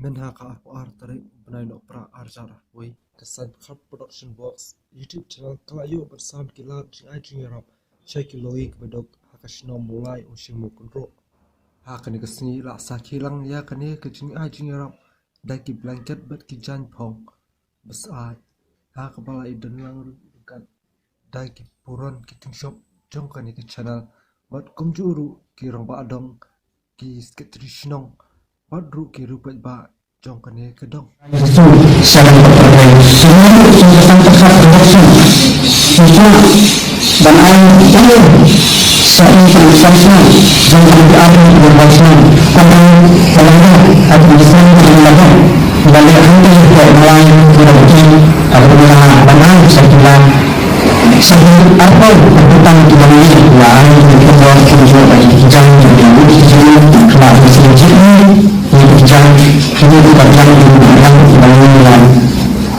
Men haka tarik benai Nohprah arjara way ke Saiñpyrkhat Production Box YouTube channel kalayo bersama kilat jingai Syekh loik bedok haka shnong Mawlai Umshing Mawkynroh haka ni kesini la sakilang ya kani ke jingai dai ki blanket bet ki jain phong besar haka bala idan lang dekat dai ki puron ki ting shop jong kani ke channel bat kumjuru ki rong ba adong ki sketri shnong Padru ki rupat ba jong kane kedong. Salam berterima seluruh Saiñpyrkhat Production dan ayat Saiñpyrkhat jangan diambil berbahasa kembali kalahnya atau disini berlaku balik hati buat mulai berarti apabila benar sekitar sebelum apa tentang kita ini yang membuat kita bagi jangan diambil kelak sejati jangan ini bukan yang dibangun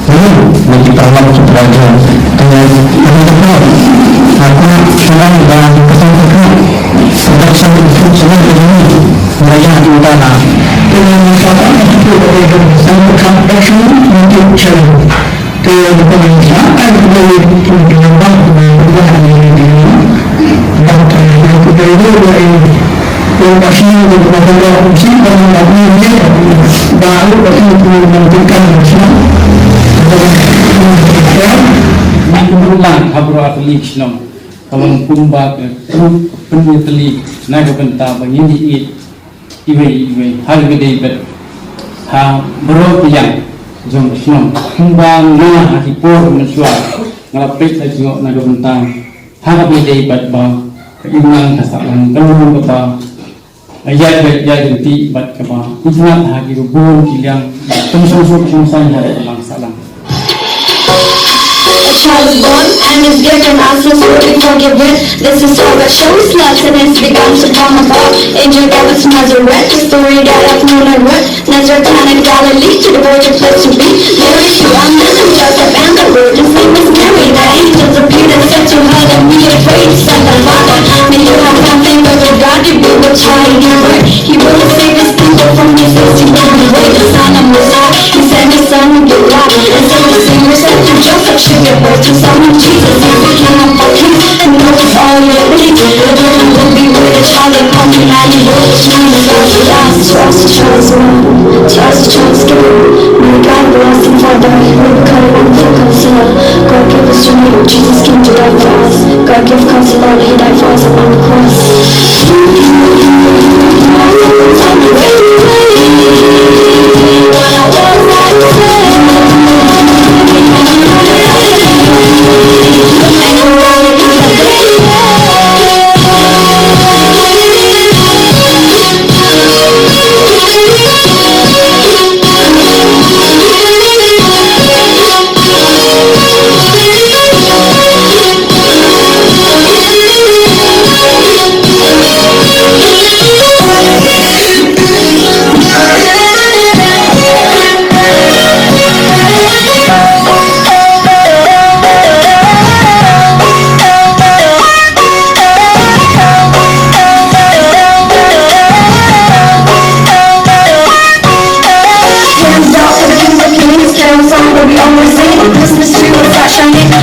ini bagi perlahan sebenarnya dengan teman-teman aku senang dan kesempatan production channel ini mereka di utara dengan masalah itu dari Saiñpyrkhat Production Channel kemudian dari pengembangan perubahan ini dan dari lokasi Mawlai Umshing Mawkynroh baru menentukan rumah habro atli shnong kalau kumba ke penutli naga benta bangini iwe hal gede bet ha bro yang jong shnong kumba na hipor mensua ngalapit sa jingoh naga benta ha gede bet ba keinang kasalan kamu ba ayat ganti bat kaba ingat hagi rubun kilang tumsuk sumsan hari salam. Was born and is given us was fully forgiven. This is how that shows lesson is begun to come about. Angel gave us Nazareth, the story that I've known and read. Nazareth and Galilee to the virgin place to be. Mary, she and Joseph and the Virgin's name is Mary. The angels appeared and said to her that we are afraid to send the Father. May you have something but with God you be with child in your word. He will save his people from their sins. He will be way the Son of Messiah. He sent his son who gave life. And so the singer said to Joseph, she gave birth to son of Jesus. He became a king who knows all your needs. The Virgin will be with a child and come and he will shine the light of us. Trust the child's one, trust the child's given. May God bless him for the word, God and for consider. God give us your name, Jesus came to die for us. God give consider, he died for us on the cross.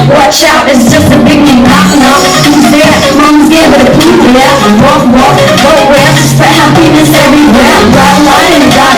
Watch out, it's just a big thing knocking off. Who's there? Mom's there, but a peep, yeah. Walk, go where? Spread happiness everywhere. Ride line and die.